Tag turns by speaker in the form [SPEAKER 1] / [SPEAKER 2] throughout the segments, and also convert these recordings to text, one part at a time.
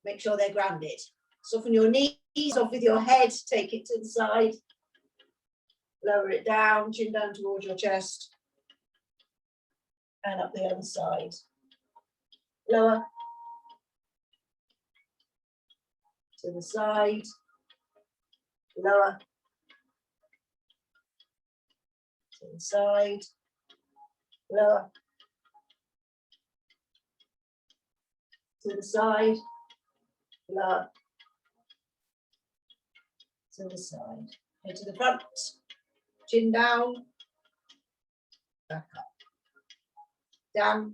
[SPEAKER 1] Make sure they're grounded. Soften your knees off with your head, take it to the side. Lower it down, chin down towards your chest. And up the other side. Lower. To the side. Lower. To the side. Lower. To the side. Lower. To the side. Head to the front. Chin down. Back up. Down.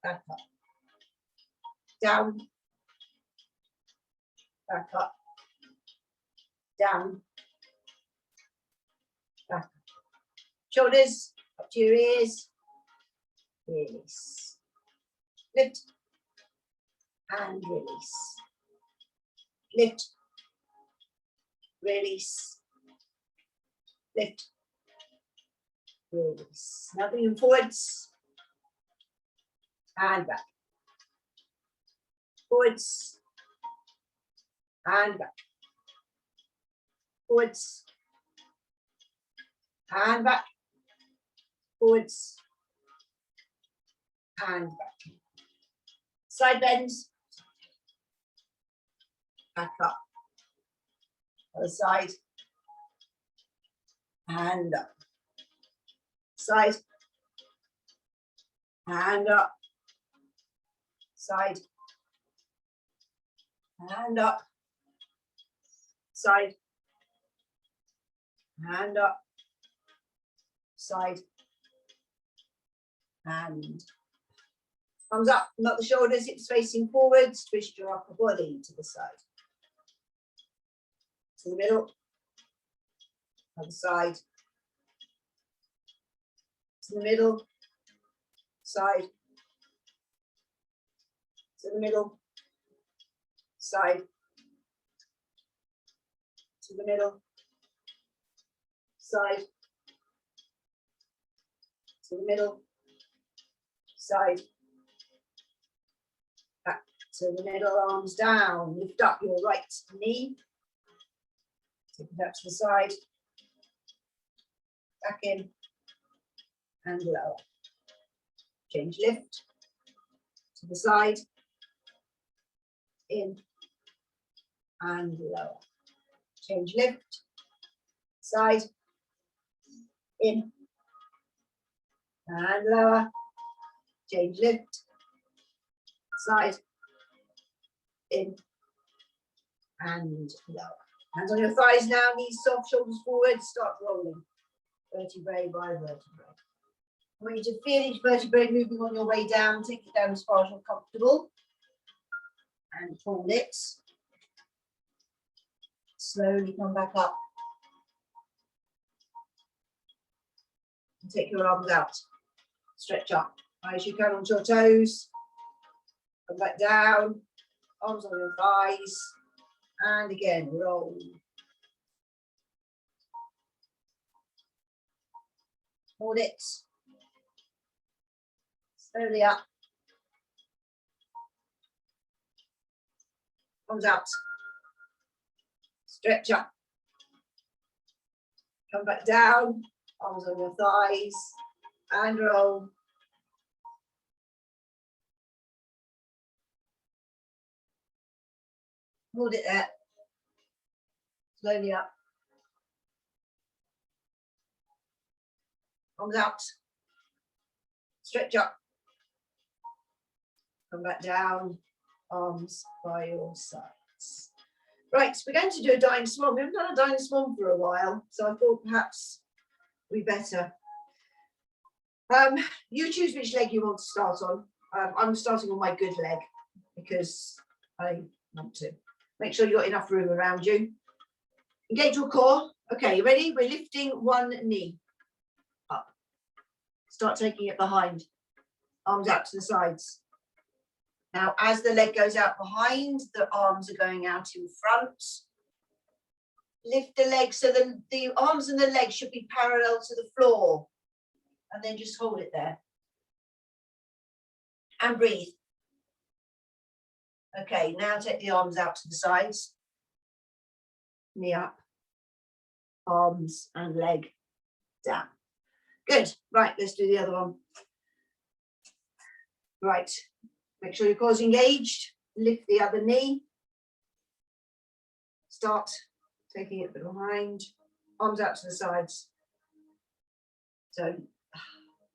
[SPEAKER 1] Back up. Down. Back up. Down. Back up. Shoulders up to your ears. Release. Lift. And release. Lift. Release. Lift. Release. Now bring them forwards. And back. Forwards. And back. Forwards. And back. Forwards. And back. Side bends. Back up. Other side. And up. Side. And up. Side. And up. Side. And up. Side. And arms up, not the shoulders, hips facing forwards, twist your upper body to the side. To the middle. Other side. To the middle. Side. To the middle. Side. To the middle. Side. To the middle. Side. Back to the middle, arms down. Lift up your right knee. Take it out to the side. Back in. And lower. Change lift. To the side. In. And lower. Change lift. Side. In. And lower. Change lift. Side. In. And lower. Hands on your thighs now, knees soft, shoulders forward, start rolling. Vertebrae by vertebrae. I want you to feel each vertebrae moving on your way down. Take it down as far as you're comfortable. And hold it. Slowly come back up. And take your arms out. Stretch up. As you come onto your toes. Come back down. Arms on your thighs. And again, roll. Hold it. Slowly up. Arms out. Stretch up. Come back down. Arms on your thighs. And roll. Hold it there. Slowly up. Arms out. Stretch up. Come back down. Arms by your sides. Right, we're going to do a dying swan. We haven't done a dying swan for a while, so I thought perhaps we better. You choose which leg you want to start on. I'm starting on my good leg because I want to. Make sure you've got enough room around you. Engage your core. Okay, you ready? We're lifting one knee up. Start taking it behind. Arms out to the sides. Now, as the leg goes out behind, the arms are going out in front. Lift the leg so the arms and the legs should be parallel to the floor. And then just hold it there. And breathe. Okay, now take the arms out to the sides. Knee up, arms and leg down. Good. Right, let's do the other one. Right, make sure your core's engaged. Lift the other knee. Start taking it behind, arms out to the sides. So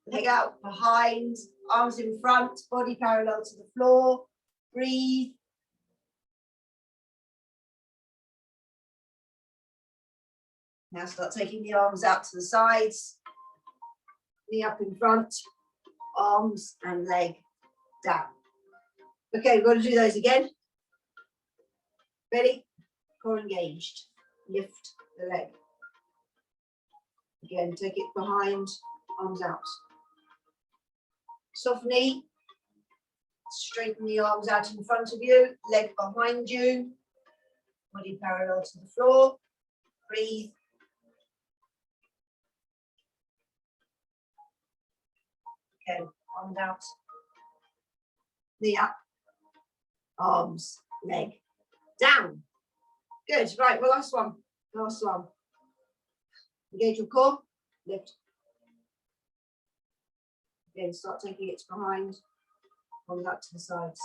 [SPEAKER 1] leg out behind, arms in front, body parallel to the floor. Breathe. Now start taking the arms out to the sides. Knee up in front, arms and leg down. Okay, we're going to do those again. Ready? Core engaged. Lift the leg. Again, take it behind, arms out. Soft knee. Straighten the arms out in front of you, leg behind you, body parallel to the floor. Breathe. Okay, arms out. Knee up. Arms, leg down. Good. Right, well, last one. Last one. Engage your core. Lift. Again, start taking it behind. Arms out to the sides.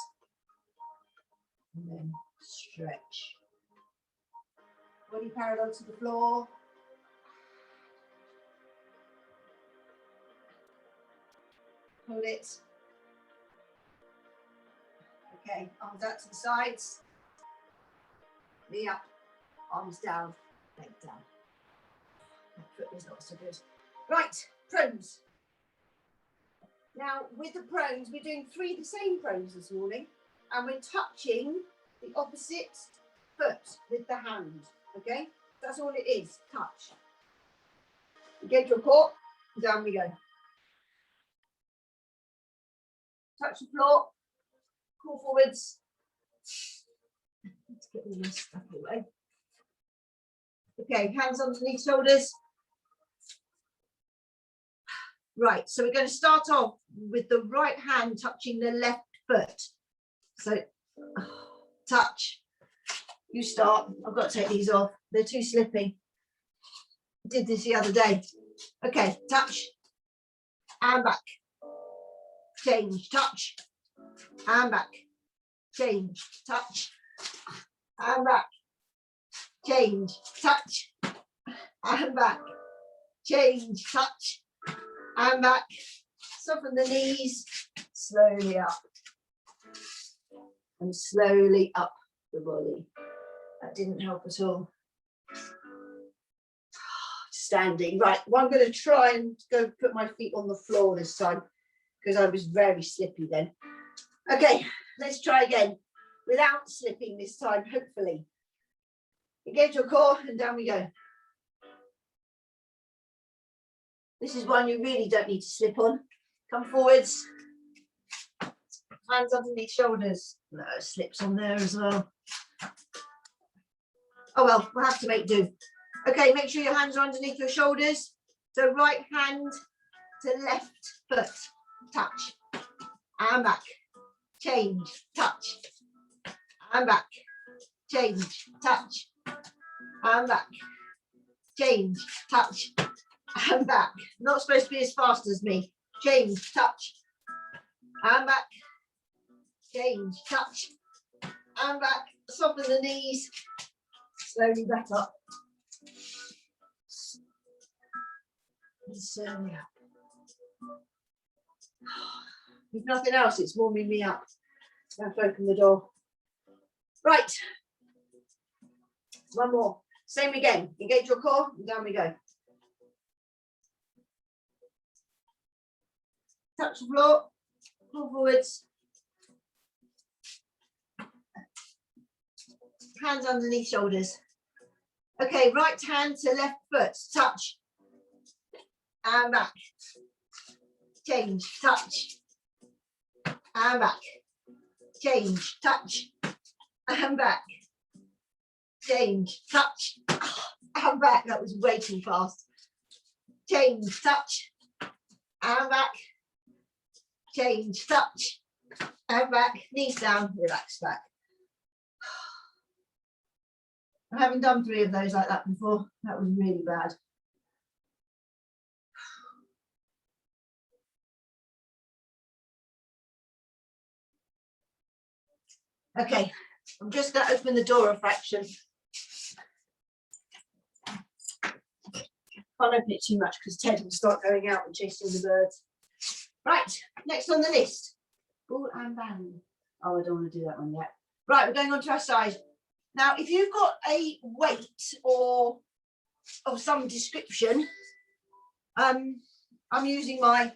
[SPEAKER 1] And then stretch. Body parallel to the floor. Hold it. Okay, arms out to the sides. Knee up, arms down, leg down. That foot is not so good. Right, prones. Now, with the prones, we're doing 3 the same prones this morning, and we're touching the opposite foot with the hand, okay? That's all it is, touch. Engage your core, down we go. Touch the floor, core forwards. Let's get all this stuff away. Okay, hands underneath shoulders. Right, so we're going to start off with the right hand touching the left foot. So, touch. You start. I've got to take these off. They're too slippy. I did this the other day. Okay, touch. And back. Change, touch. And back. Change, touch. And back. Change, touch. And back. Change, touch. And back. Soften the knees. Slowly up. And slowly up the body. That didn't help at all. Standing. Right, well, I'm going to try and go put my feet on the floor this time because I was very slippy then. Okay, let's try again without slipping this time, hopefully. Engage your core and down we go. This is one you really don't need to slip on. Come forwards. Hands underneath shoulders. No, slips on there as well. Oh well, we'll have to make do. Okay, make sure your hands are underneath your shoulders. So right hand to left foot. Touch. And back. Change. Touch. And back. Change. Touch. And back. Change. Touch. And back. Not supposed to be as fast as me. Change. Touch. And back. Change. Touch. And back. Soften the knees. Slowly back up. And slowly up. If nothing else, it's warming me up. I have to open the door. Right. One more. Same again. Engage your core and down we go. Touch the floor. Pull forwards. Hands underneath shoulders. Okay, right hand to left foot. Touch. And back. Change. Touch. And back. Change. Touch. And back. Change. Touch. And back. That was way too fast. Change. Touch. And back. Change. Touch. And back. Knees down. Relax back. I haven't done 3 of those like that before. That was really bad. Okay, I'm just going to open the door a fraction. Can't open it too much because Ted will start going out and chasing the birds. Right, next on the list, ball and band. Oh, I don't want to do that one yet. Right, we're going on to our side. Now, if you've got a weight or of some description, I'm using my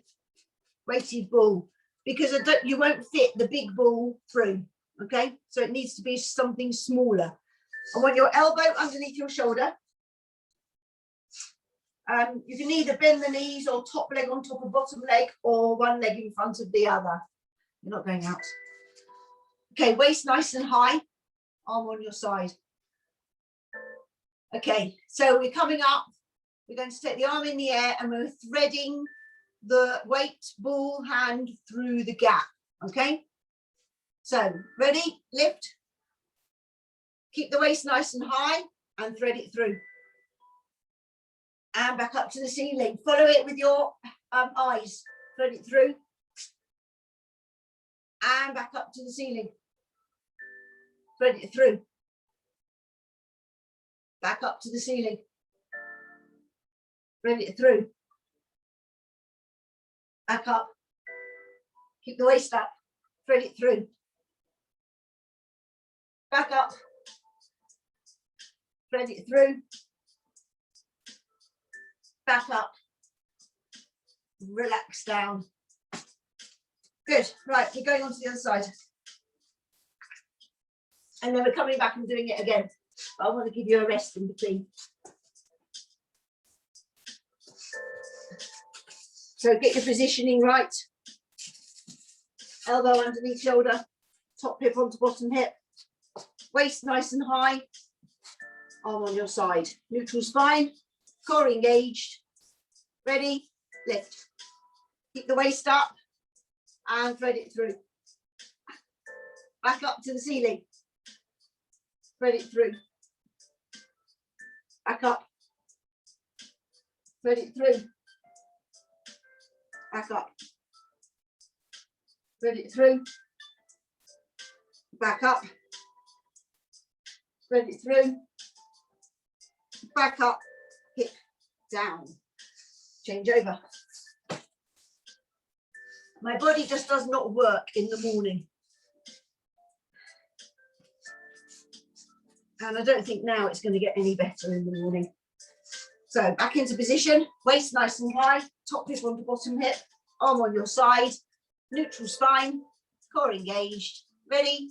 [SPEAKER 1] weighted ball because you won't fit the big ball through. Okay, so it needs to be something smaller. I want your elbow underneath your shoulder. You can either bend the knees or top leg on top of bottom leg or one leg in front of the other. You're not going out. Okay, waist nice and high, arm on your side. Okay, so we're coming up. We're going to take the arm in the air and we're threading the weight ball hand through the gap. Okay, so ready, lift. Keep the waist nice and high and thread it through. And back up to the ceiling. Follow it with your eyes. Thread it through. And back up to the ceiling. Thread it through. Back up to the ceiling. Thread it through. Back up. Keep the waist up. Thread it through. Back up. Thread it through. Back up. Relax down. Good. Right, we're going on to the other side. And then we're coming back and doing it again. But I want to give you a rest in between. So get your positioning right. Elbow underneath shoulder. Top hip onto bottom hip. Waist nice and high. Arm on your side. Neutral spine. Core engaged. Ready? Lift. Keep the waist up and thread it through. Back up to the ceiling. Thread it through. Back up. Thread it through. Back up. Thread it through. Back up. Thread it through. Back up. Hip down. Change over. My body just does not work in the morning. And I don't think now it's going to get any better in the morning. So back into position, waist nice and high, top hip onto bottom hip, arm on your side, neutral spine, core engaged. Ready?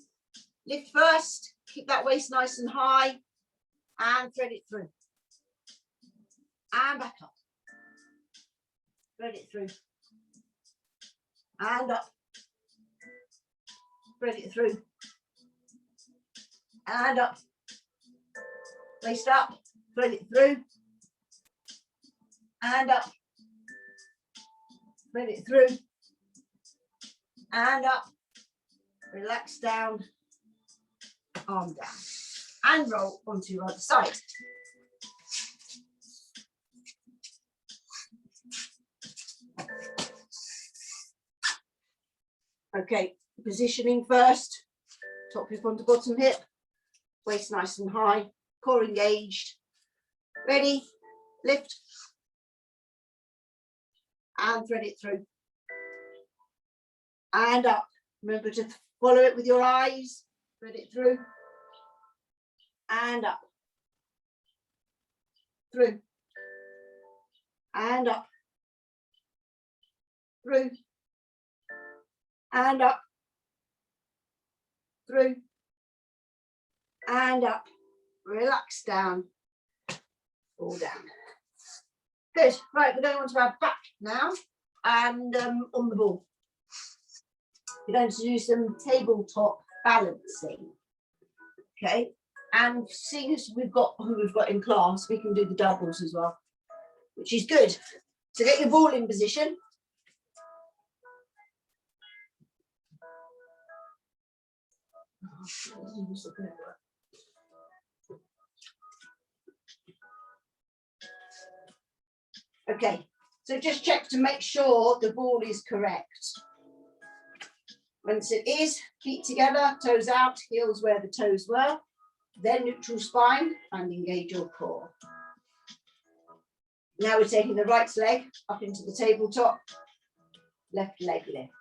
[SPEAKER 1] Lift first, keep that waist nice and high, and thread it through. And back up. Thread it through. And up. Thread it through. And up. Waist up. Thread it through. And up. Thread it through. And up. Relax down. Arm down. And roll onto your other side. Okay, positioning first, top hip onto bottom hip, waist nice and high, core engaged. Ready, lift, and thread it through. And up. Remember to follow it with your eyes, thread it through. And up. Through. And up. Through. And up, through, and up, relax down, fall down. Good, right, we're going on to our back now, and on the ball. We're going to do some tabletop balancing, okay? And seeing as we've got who we've got in class, we can do the doubles as well, which is good. So get your ball in position. Okay, so just check to make sure the ball is correct. Once it is, feet together, toes out, heels where the toes were, then neutral spine and engage your core. Now we're taking the right leg up into the tabletop, left leg lift.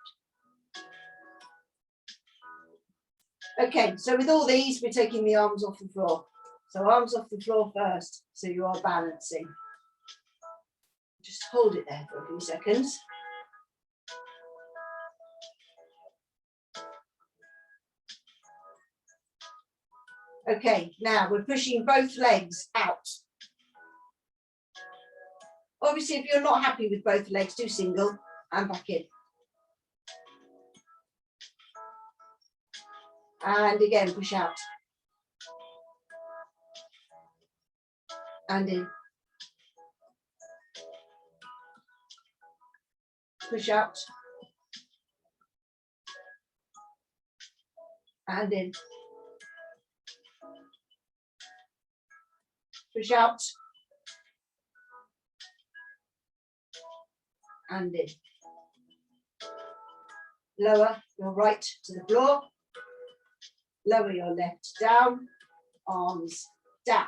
[SPEAKER 1] Okay, so with all these, we're taking the arms off the floor. So arms off the floor first, so you are balancing. Just hold it there for a few seconds. Okay, now we're pushing both legs out. Obviously, if you're not happy with both legs, do single and back in. And again, push out. And in. Push out. And in. Push out. And in. Lower your right to the floor. Lower your left down. Arms down.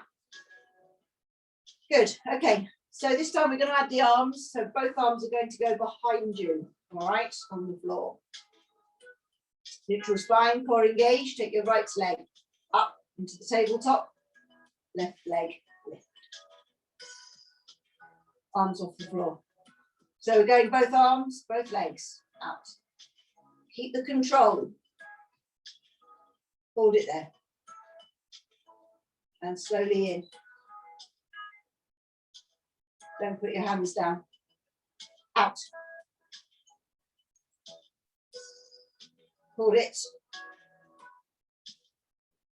[SPEAKER 1] Good. Okay. So this time we're going to add the arms. So both arms are going to go behind you. All right. On the floor. Neutral spine, core engaged. Take your right leg up into the tabletop. Left leg lift. Arms off the floor. So we're going both arms, both legs out. Keep the control. Hold it there. And slowly in. Don't put your hands down. Out. Hold it.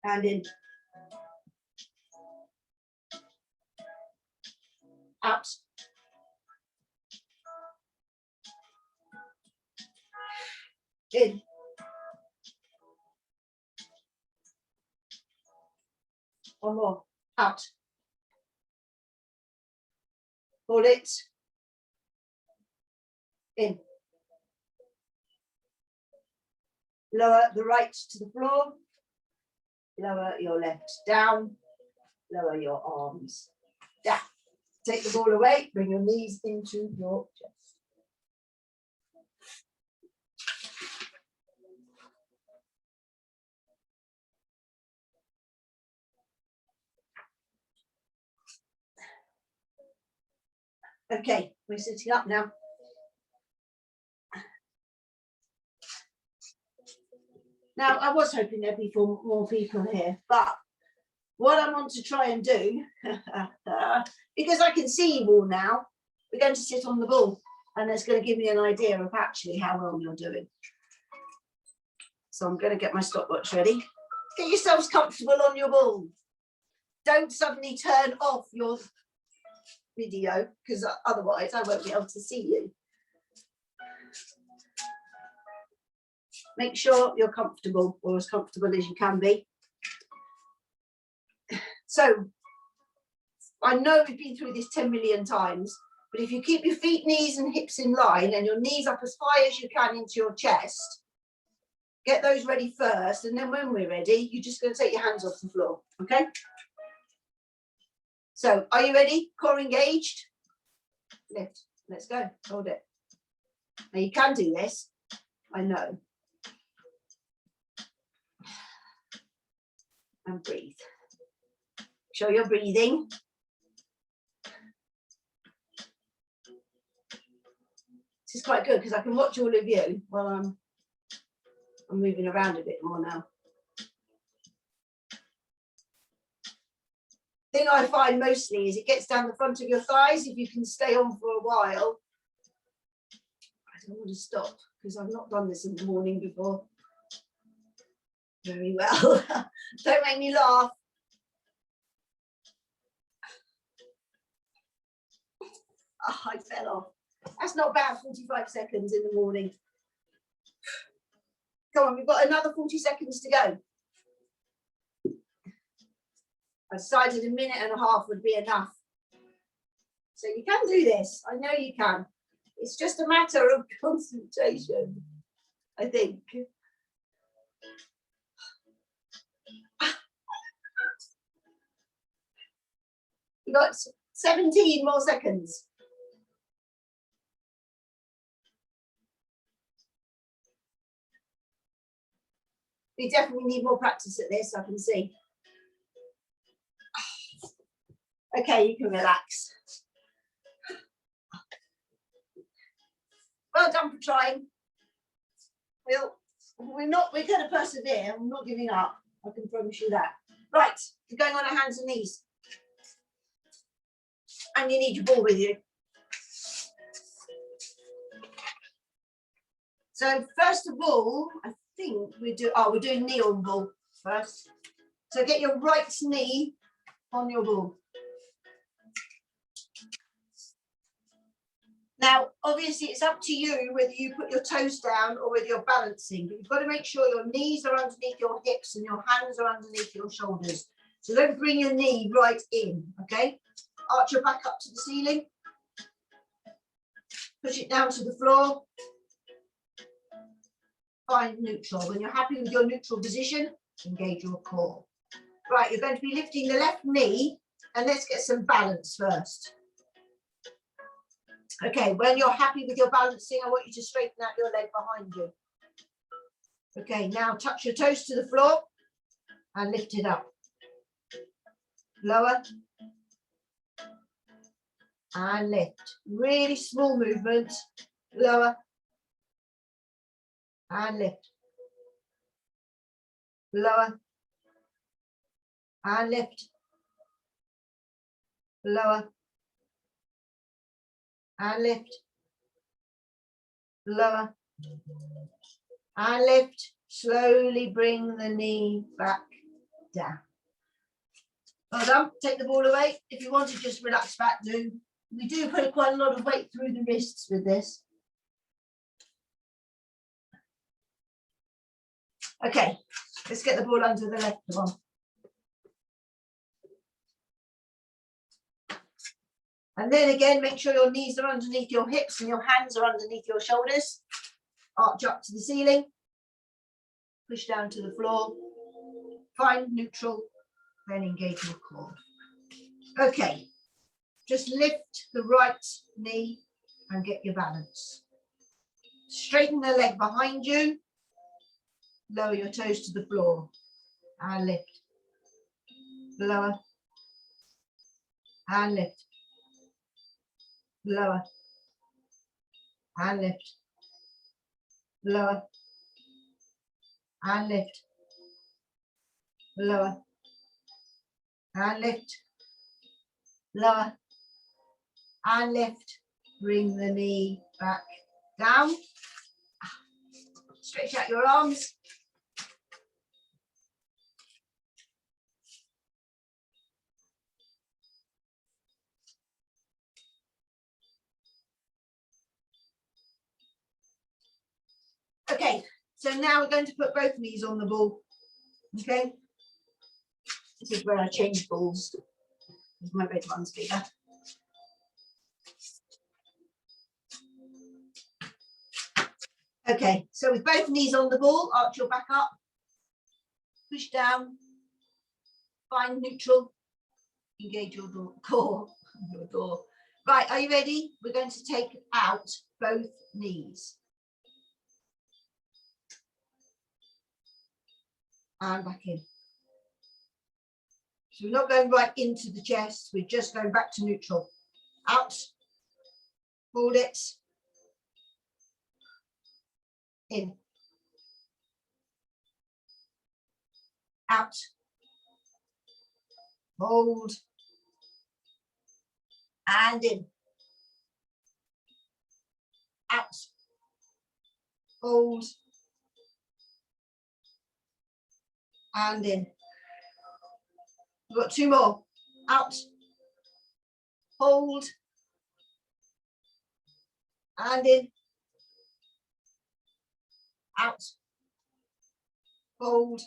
[SPEAKER 1] And in. Out. In. One more. Out. Hold it. In. Lower the right to the floor. Lower your left down. Lower your arms down. Take the ball away. Bring your knees into your chest. Okay, we're sitting up now. Now, I was hoping there'd be more people here, but what I want to try and do, because I can see you all now, we're going to sit on the ball, and it's going to give me an idea of actually how well you're doing. So I'm going to get my stopwatch ready. Get yourselves comfortable on your ball. Don't suddenly turn off your video, because otherwise I won't be able to see you. Make sure you're comfortable, or as comfortable as you can be. So I know we've been through this 10 million times, but if you keep your feet, knees and hips in line and your knees up as high as you can into your chest, get those ready first, and then when we're ready, you're just going to take your hands off the floor, okay? So are you ready? Core engaged. Lift. Let's go. Hold it. Now you can do this. I know. And breathe. Show your breathing. This is quite good because I can watch all of you while I'm moving around a bit more now. The thing I find mostly is it gets down the front of your thighs. If you can stay on for a while. I don't want to stop because I've not done this in the morning before. Very well. Don't make me laugh. Oh, I fell off. That's not bad, 45 seconds in the morning. Come on, we've got another 40 seconds to go. I decided a minute and a half would be enough. So you can do this. I know you can. It's just a matter of concentration, I think. You got 17 more seconds. We definitely need more practice at this, I can see. Okay, you can relax. Well done for trying. We're going to persevere. We're not giving up. I can promise you that. Right, we're going on our hands and knees. And you need your ball with you. So first of all, I think we're doing knee on ball first. So get your right knee on your ball. Now, obviously, it's up to you whether you put your toes down or whether you're balancing, but you've got to make sure your knees are underneath your hips and your hands are underneath your shoulders. So don't bring your knee right in, okay? Arch your back up to the ceiling. Push it down to the floor. Find neutral. When you're happy with your neutral position, engage your core. Right, you're going to be lifting the left knee, and let's get some balance first. Okay, when you're happy with your balancing, I want you to straighten out your leg behind you. Okay, now touch your toes to the floor and lift it up. Lower and lift. Really small movement. Lower and lift. Lower and lift. Lower and lift. Lower and lift. Slowly bring the knee back down. Well done. Take the ball away. If you want to just relax back, do. We do put quite a lot of weight through the wrists with this. Okay, let's get the ball under the left one. And then again, make sure your knees are underneath your hips and your hands are underneath your shoulders. Arch up to the ceiling. Push down to the floor. Find neutral, then engage your core. Okay, just lift the right knee and get your balance. Straighten the leg behind you. Lower your toes to the floor and lift. Lower and lift. Lower and lift. Lower and lift. Lower and lift. Lower and lift. Bring the knee back down. Stretch out your arms. Okay, so now we're going to put both knees on the ball. Okay, this is where I change balls. My red one's bigger. Okay, so with both knees on the ball, arch your back up, push down, find neutral, engage your core. Your door. Right, are you ready? We're going to take out both knees. And back in. So we're not going right into the chest, we're just going back to neutral. Out, hold it, in, out, hold, and in, out, hold, and in. We've got two more. Out, hold, and in, out, hold,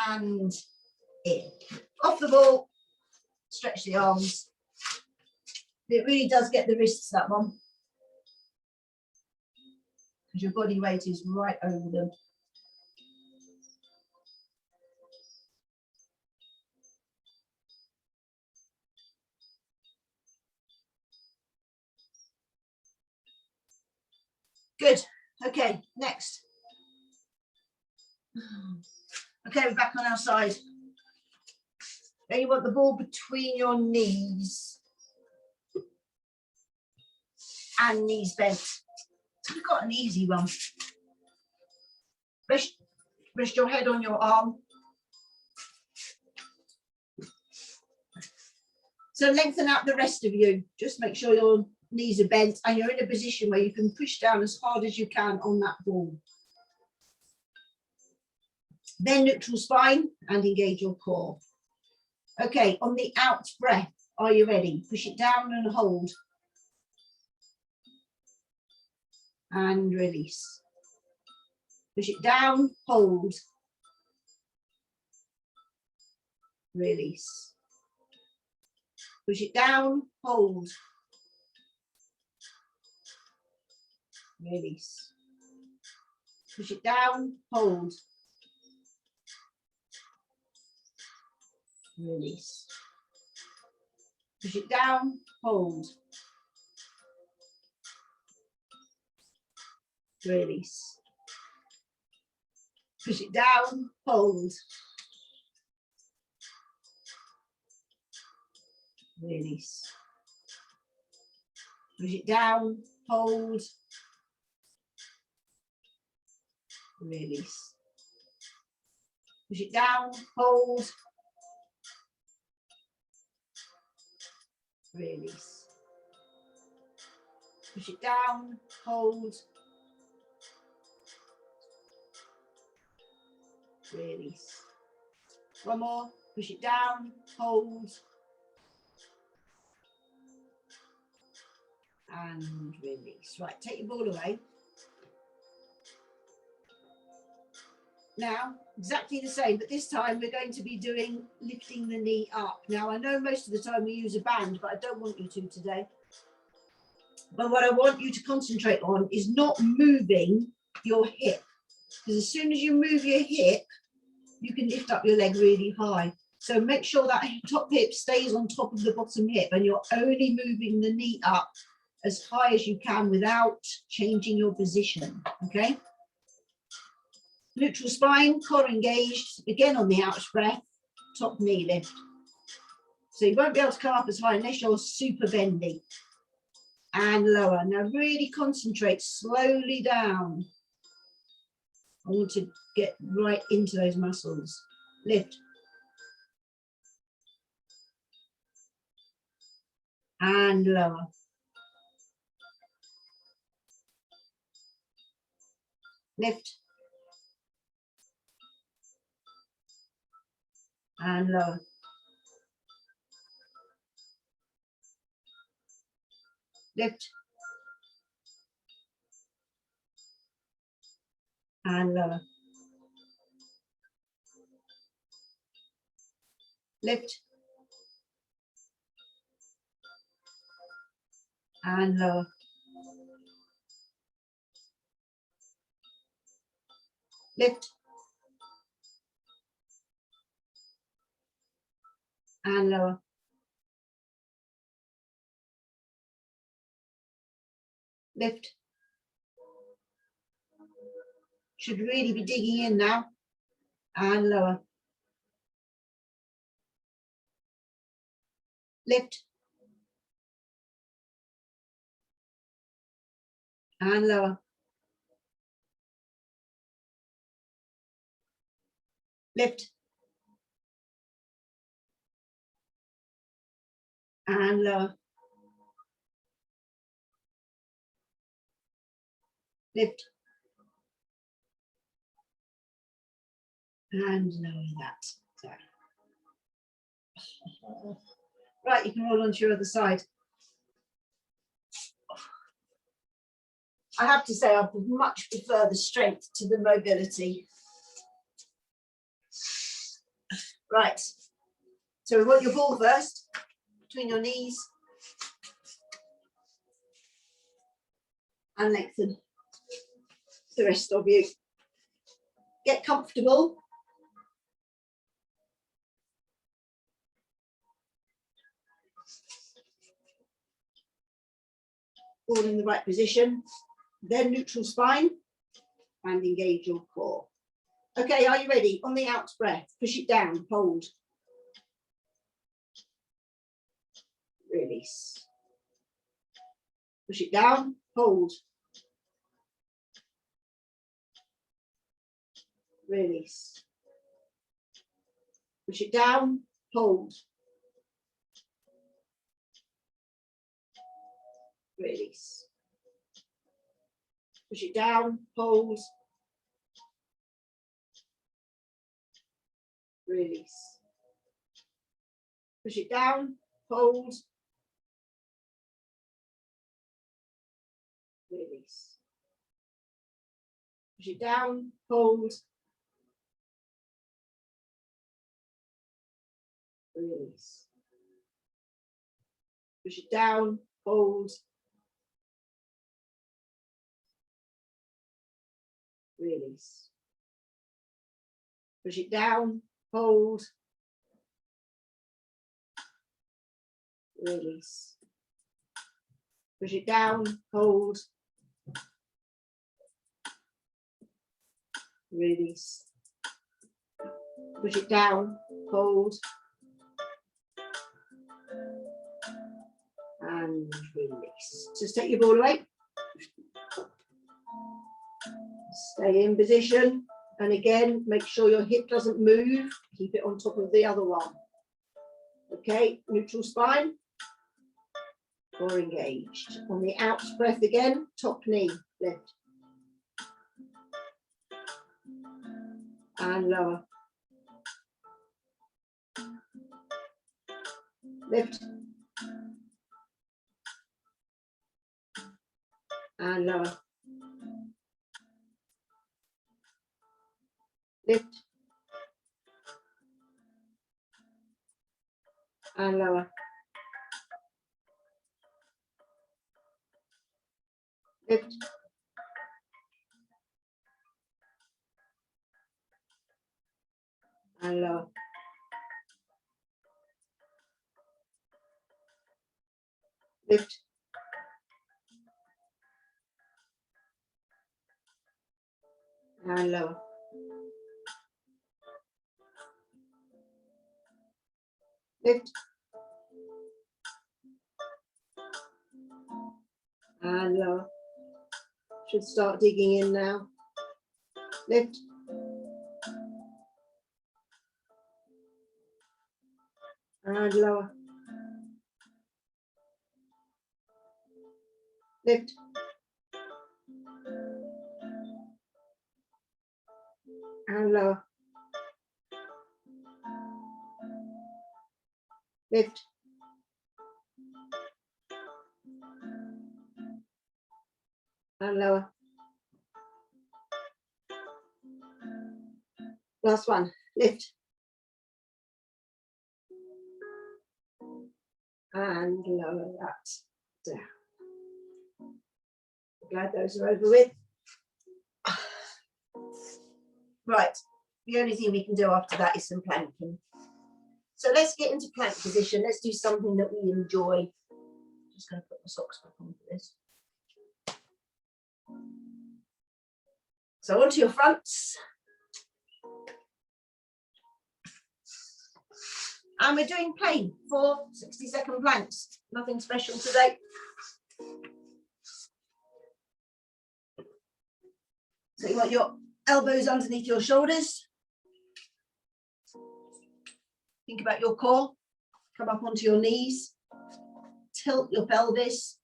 [SPEAKER 1] and in. Off the ball. Stretch the arms. It really does get the wrists, that one, because your body weight is right over them. Good. Okay, next. Okay, we're back on our side. Now you want the ball between your knees and knees bent. So we've got an easy one. Rest your head on your arm. So lengthen out the rest of you. Just make sure your knees are bent and you're in a position where you can push down as hard as you can on that ball. Then neutral spine and engage your core. Okay, on the out breath, are you ready? Push it down and hold. And release. Push it down, hold. Release. Push it down, hold. Release. Push it down, hold. Release. Push it down, hold. Release. Push it down, hold. Release. Push it down, hold. Release. Push it down, hold. Release. Push it down, hold. Release. One more. Push it down, hold. And release. Right, take your ball away. Now, exactly the same, but this time we're going to be doing lifting the knee up. Now, I know most of the time we use a band, but I don't want you to today. But what I want you to concentrate on is not moving your hip, because as soon as you move your hip, you can lift up your leg really high. So make sure that top hip stays on top of the bottom hip and you're only moving the knee up as high as you can without changing your position, okay? Neutral spine, core engaged, again on the out breath, top knee lift. So you won't be able to come up as high unless you're super bendy. And lower. Now really concentrate, slowly down. I want to get right into those muscles. Lift. And lower. Lift. And lower. Lift. And lower. Lift. And lower. Lift. And lower. Lift. Should really be digging in now. And lower. Lift. And lower. Lift. And lower. Lift. And lower that. Sorry. Right, you can roll onto your other side. I have to say I much prefer the strength to the mobility. Right, So we want your ball first, between your knees. And lengthen the rest of you. Get comfortable. All in the right position. Then neutral spine and engage your core. Okay, are you ready? On the out breath, push it down, hold. Release. Push it down, hold. Release. Push it down, hold. Release. Push it down, hold. Release. Push it down, hold. Release. Push it down, hold. Release. Push it down, hold. Release. Push it down, hold. Release. Push it down, hold. Release. Push it down, hold. And release. Just take your ball away. Stay in position. And again, make sure your hip doesn't move. Keep it on top of the other one. Okay, neutral spine. Or engaged. On the out breath again, top knee, lift. And lower. Lift. And lower. Lift. And lower. Lift. And lower. Lift. And lower. Lift. And lower. Should start digging in now. Lift. And lower. Lift. And lower. Lift. And lower. Last one. Lift. And lower that down. Glad those are over with. Right, the only thing we can do after that is some planking. So let's get into plank position. Let's do something that we enjoy. Just going to put my socks back on for this. So onto your fronts. And we're doing plain 4 60-second planks. Nothing special today. So you want your elbows underneath your shoulders. Think about your core. Come up onto your knees. Tilt your pelvis.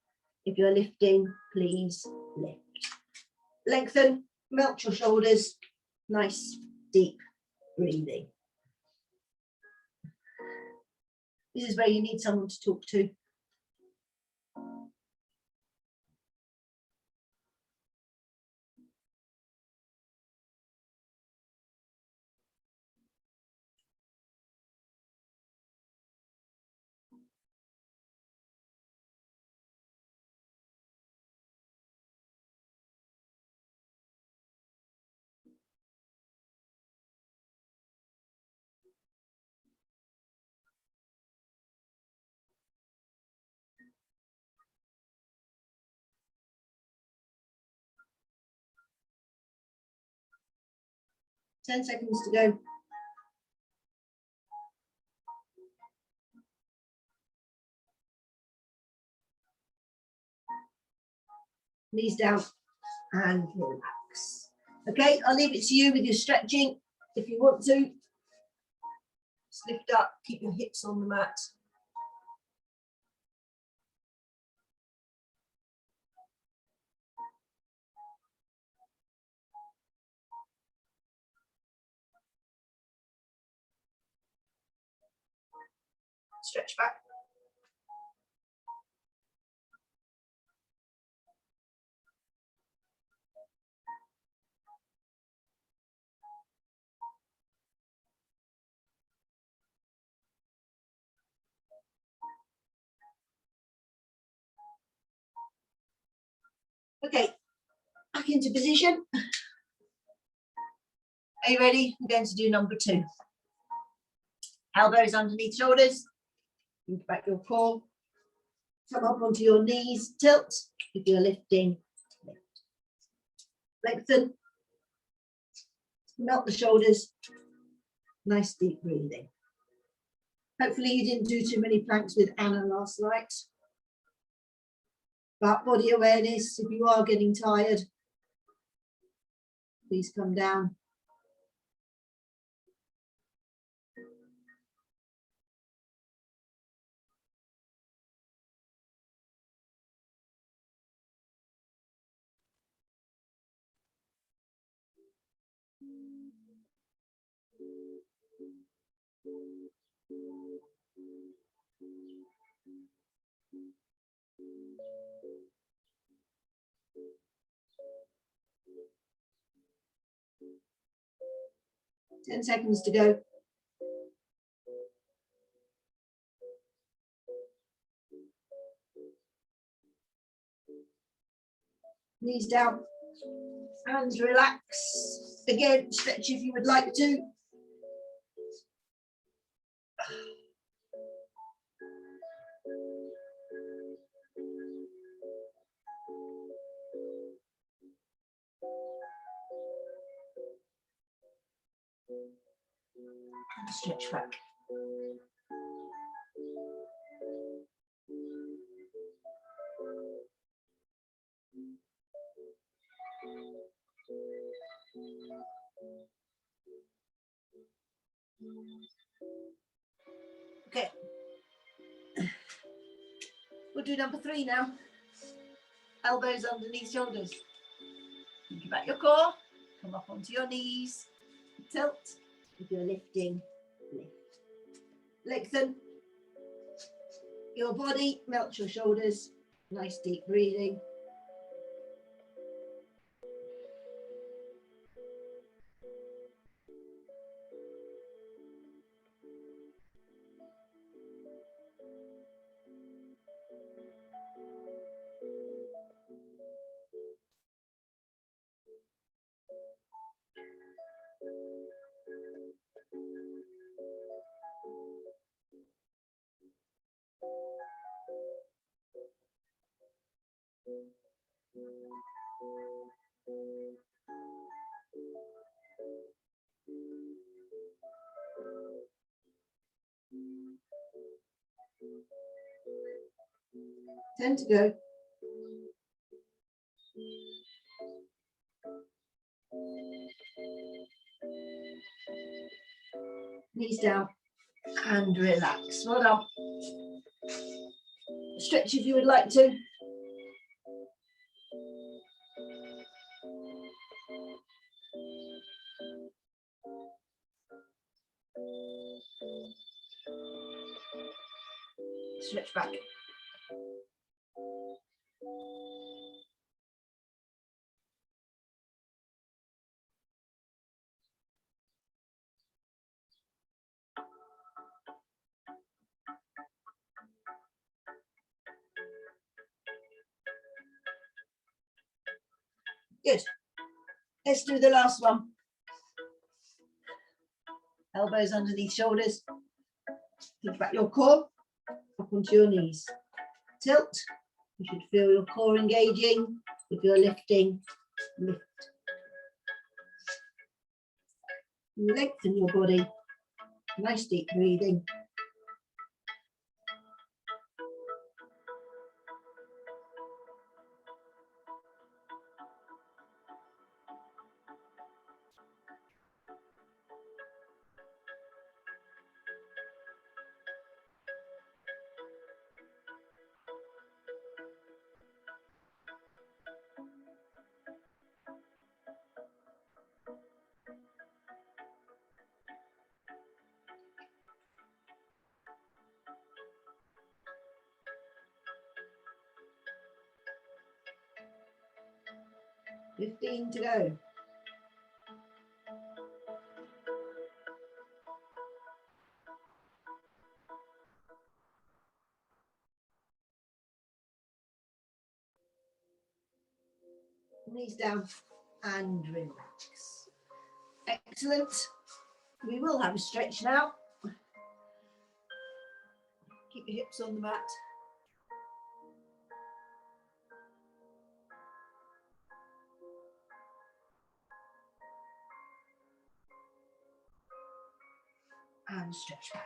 [SPEAKER 1] If you're lifting, please lift. Lengthen, melt your shoulders. Nice, deep breathing. This is where you need someone to talk to. 10 seconds to go. Knees down and relax. Okay, I'll leave it to you with your stretching. If you want to, just lift up, keep your hips on the mat. Stretch back. Okay, back into position. Are you ready? I'm going to do number 2. Elbows underneath shoulders. Think back your core. Come up onto your knees. Tilt. If you're lifting, lift. Lengthen. Melt the shoulders. Nice deep breathing. Hopefully you didn't do too many planks with Anna last night. But body awareness, if you are getting tired, please come down. Ten seconds to go. Knees down and relax. Again, stretch if you would like to. And stretch back. Okay. We'll do number 3 now. Elbows underneath shoulders. Think about your core. Come up onto your knees. Tilt. If you're lifting, lift. Lengthen your body. Melt your shoulders. Nice deep breathing. Ten to go. Knees down and relax. Well done. Stretch if you would like to. Stretch back. Good. Let's do the last one. Elbows underneath shoulders. Think back your core. Up onto your knees. Tilt. You should feel your core engaging. If you're lifting, lift. Lengthen your body. Nice deep breathing. Fifteen to go. Knees down and relax. Excellent. We will have a stretch now. Keep your hips on the mat. And stretch back.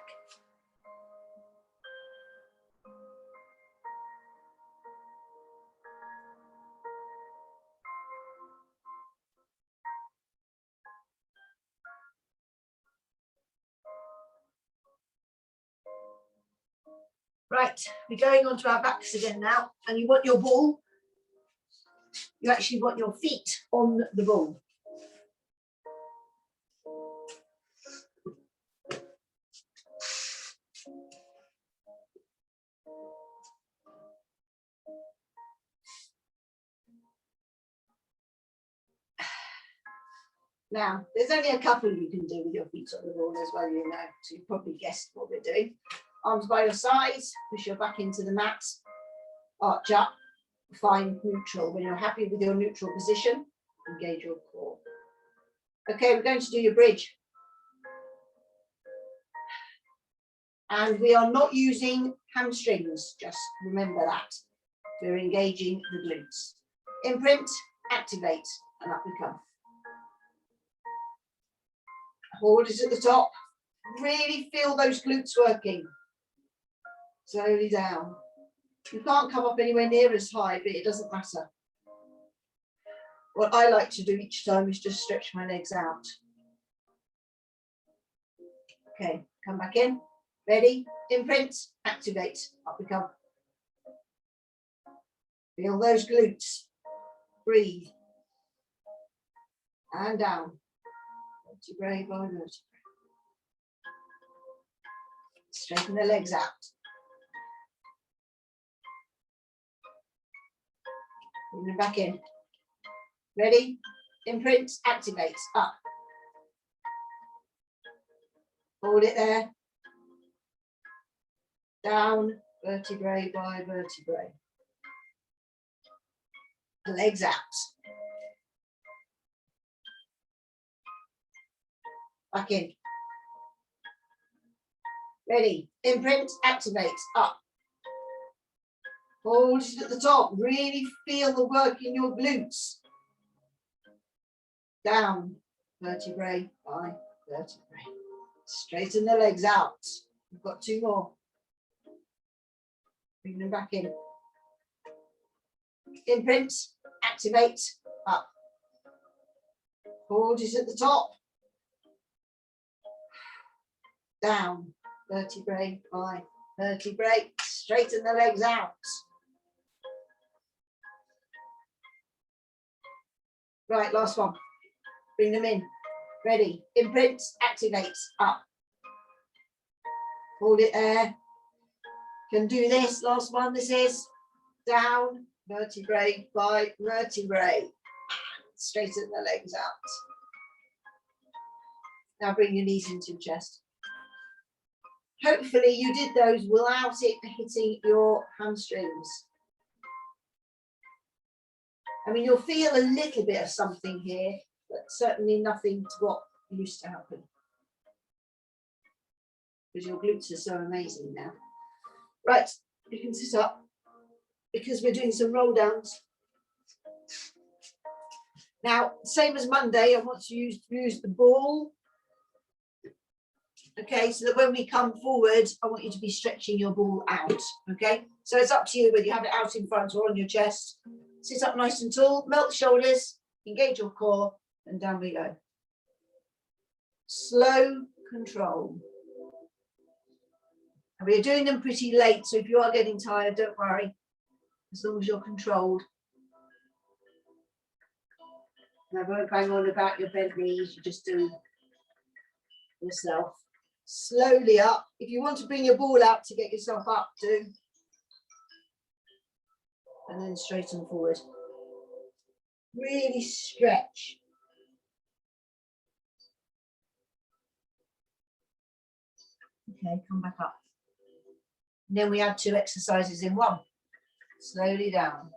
[SPEAKER 1] Right, we're going on to our backs again now, and you want your ball, you actually want your feet on the ball. Now, there's only a couple you can do with your feet on the ball as well, you know, so you probably guessed what we're doing. Arms by your sides, push your back into the mat, arch up, find neutral. When you're happy with your neutral position, engage your core. Okay, we're going to do your bridge. And we are not using hamstrings, just remember that. We're engaging the glutes. Imprint, activate, and up we come. Hold it at the top. Really feel those glutes working. Slowly down. You can't come up anywhere near as high, but it doesn't matter. What I like to do each time is just stretch my legs out. Okay, come back in. Ready? Imprint, activate. Up we come. Feel those glutes. Breathe. And down. Vertebrae by vertebrae. Straighten the legs out. Bring them back in. Ready? Imprint, activate, up. Hold it there. Down, vertebrae by vertebrae. Legs out. Back in. Ready? Imprint, activate, up. Hold it at the top. Really feel the work in your glutes. Down, vertebrae by vertebrae. Straighten the legs out. We've got two more. Bring them back in. Imprint, activate, up. Hold it at the top. Down, vertebrae by vertebrae. Straighten the legs out. Right, last one. Bring them in. Ready. Imprint, activate, up. Hold it there. Can do this. Last one, this is. Down, vertebrae by vertebrae. Straighten the legs out. Now bring your knees into your chest. Hopefully you did those without it hitting your hamstrings. I mean, you'll feel a little bit of something here, but certainly nothing to what used to happen. Because your glutes are so amazing now. Right, you can sit up because we're doing some roll downs. Now, same as Monday, I want to use the ball Okay, so that when we come forward, I want you to be stretching your ball out. Okay, so it's up to you whether you have it out in front or on your chest. Sit up nice and tall, melt the shoulders, engage your core, and down we go. Slow control. And we're doing them pretty late, so if you are getting tired, don't worry, as long as you're controlled. Now, don't bang on about your bent knees, you just do yourself. Slowly up. If you want to bring your ball out to get yourself up, do. And then straighten forward. Really stretch. Okay, come back up. And then we add 2 exercises in one. Slowly down.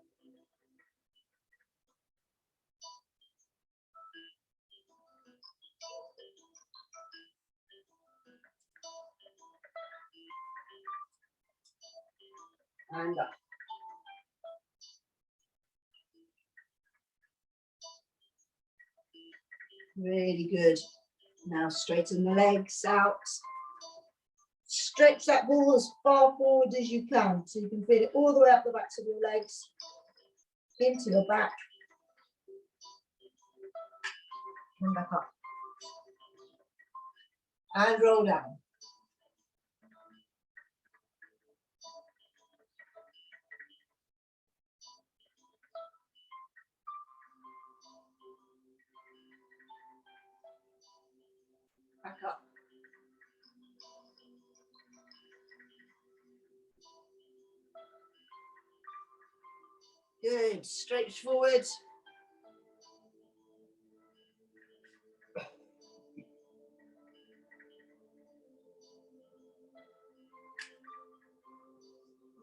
[SPEAKER 1] And up. Really good. Now straighten the legs out. Stretch that ball as far forward as you can, so you can feel it all the way up the backs of your legs, into your back. Come back up. And roll down. Back up. Good. Stretch forward.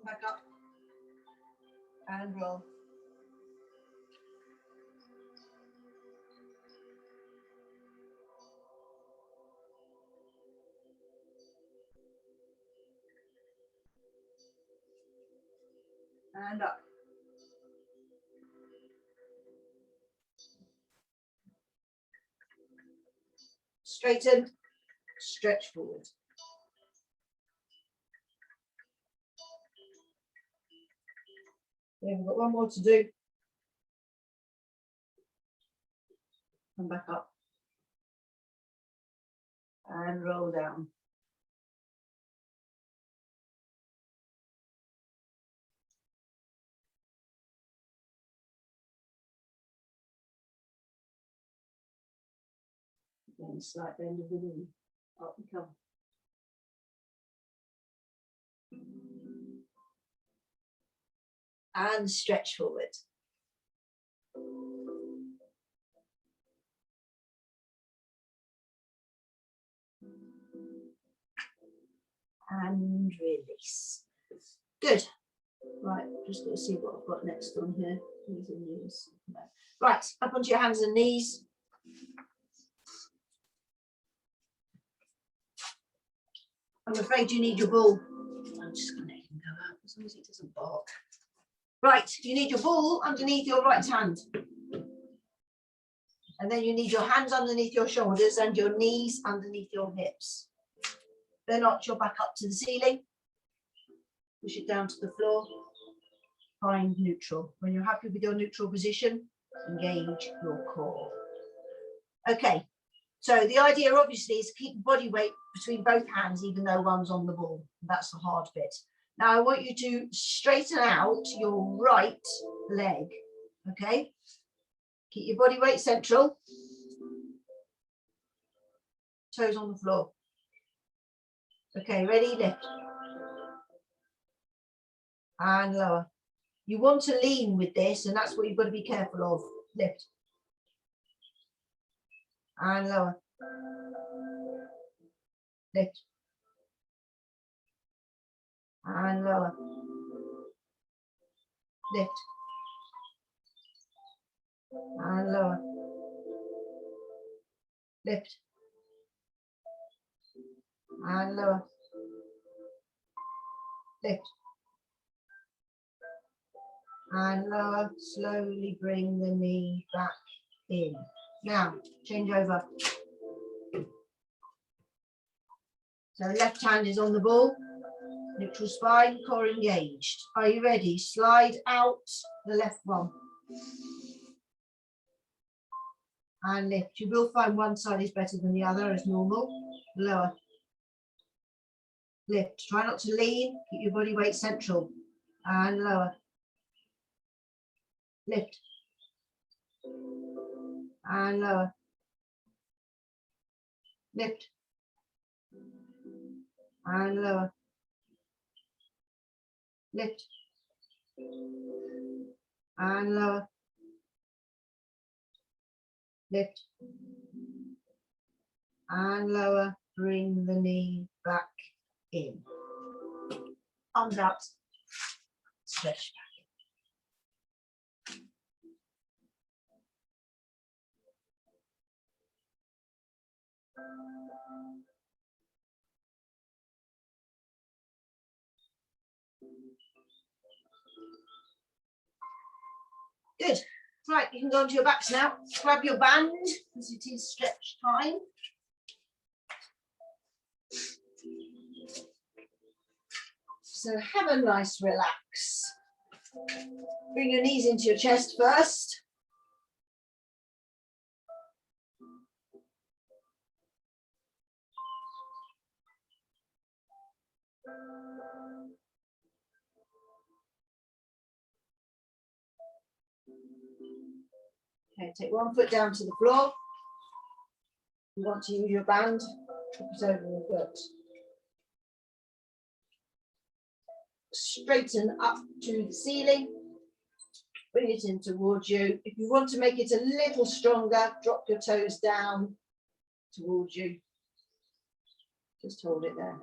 [SPEAKER 1] Back up. And roll. And up. Straighten, stretch forward. Yeah, we've got one more to do. Come back up. And roll down. Then slight bend of the knee. Up we come. And stretch forward. And release. Good. Right, just got to see what I've got next on here. Knees and knees. Right, up onto your hands and knees. I'm afraid you need your ball. I'm just going to let him go out as long as he doesn't bark. Right, you need your ball underneath your right hand. And then you need your hands underneath your shoulders and your knees underneath your hips. Then arch your back up to the ceiling. Push it down to the floor. Find neutral. When you're happy with your neutral position, engage your core. Okay, so the idea obviously is to keep body weight between both hands, even though one's on the ball. That's the hard bit. Now I want you to straighten out your right leg, okay? Keep your body weight central. Toes on the floor. Okay, ready? Lift. And lower. You want to lean with this, and that's what you've got to be careful of. Lift. And lower. Lift. And lower. Lift. And lower. Lift. And lower. Lift. And lower. Slowly bring the knee back in. Now, change over. So left hand is on the ball, neutral spine, core engaged. Are you ready? Slide out the left one. And lift. You will find one side is better than the other as normal. Lower. Lift. Try not to lean. Keep your body weight central. And lower. Lift. And lower. Lift. And lower. Lift. And lower. Lift. And lower. Bring the knee back in. Arms out. Stretch back. Good. Right, you can go onto your backs now. Grab your band because it is stretch time. So have a nice relax. Bring your knees into your chest first. Okay, take one foot down to the floor. You want to use your band, put it over the foot. Straighten up to the ceiling. Bring it in towards you. If you want to make it a little stronger, drop your toes down towards you. Just hold it there.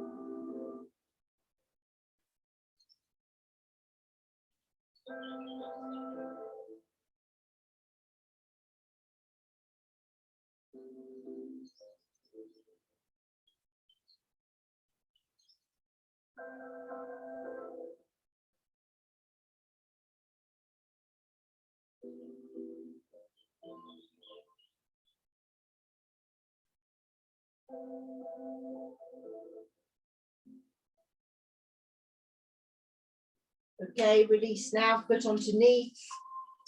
[SPEAKER 1] Okay, release now, foot onto knee.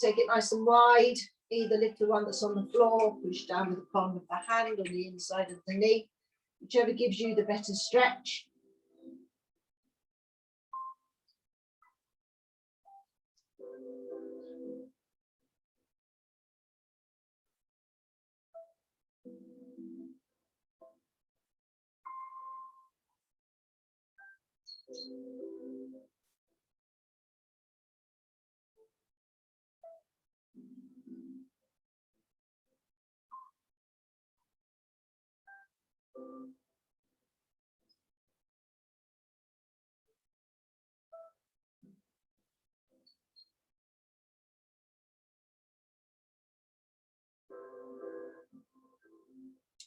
[SPEAKER 1] Take it nice and wide. Either lift the one that's on the floor, push down with the palm of the hand on the inside of the knee, whichever gives you the better stretch.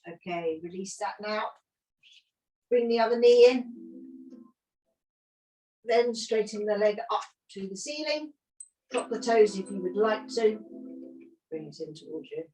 [SPEAKER 1] Okay, release that now. Bring the other knee in. Then straighten the leg up to the ceiling. Drop the toes if you would like to. Bring it in towards you.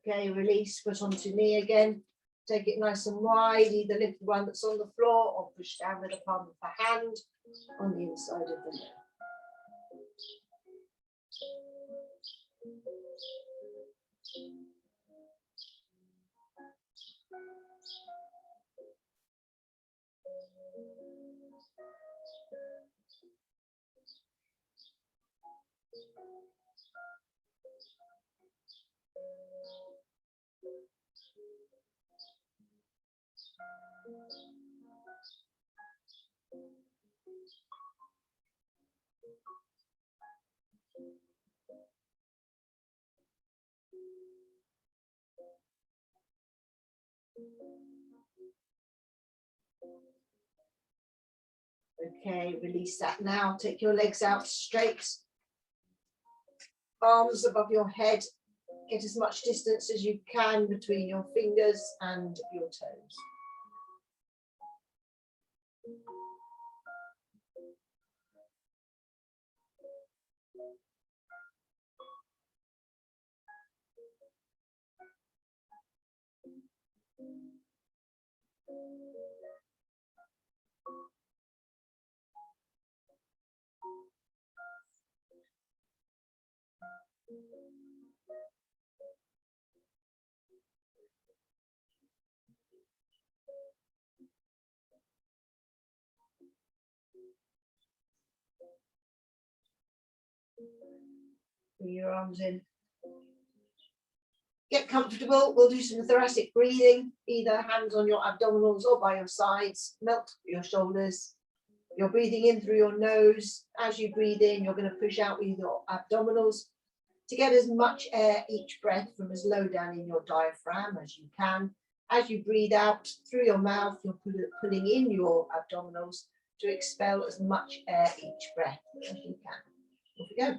[SPEAKER 1] Okay, release, foot onto knee again. Take it nice and wide, either lift the one that's on the floor or push down with the palm of the hand on the inside of the knee. Okay, release that now. Take your legs out straight. Arms above your head. Get as much distance as you can between your fingers and your toes. Bring your arms in. Get comfortable. We'll do some thoracic breathing, either hands on your abdominals or by your sides. Melt your shoulders. You're breathing in through your nose. As you breathe in, you're going to push out with your abdominals to get as much air each breath from as low down in your diaphragm as you can. As you breathe out through your mouth, you're pulling in your abdominals to expel as much air each breath as you can. Off we go.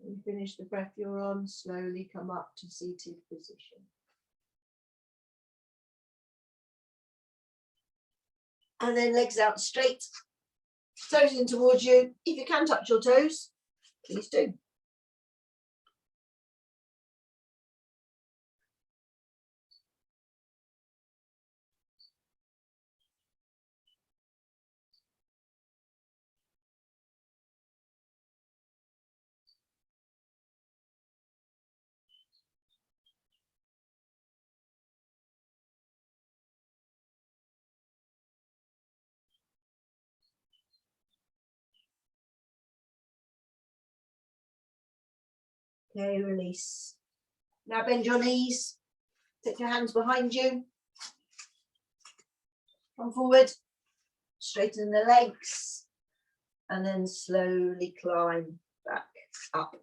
[SPEAKER 1] When you finish the breath you're on, slowly come up to seated position. And then legs out straight, toes in towards you. If you can touch your toes, please do. Okay, release. Now bend your knees, take your hands behind you, come forward, straighten the legs, and then slowly climb back up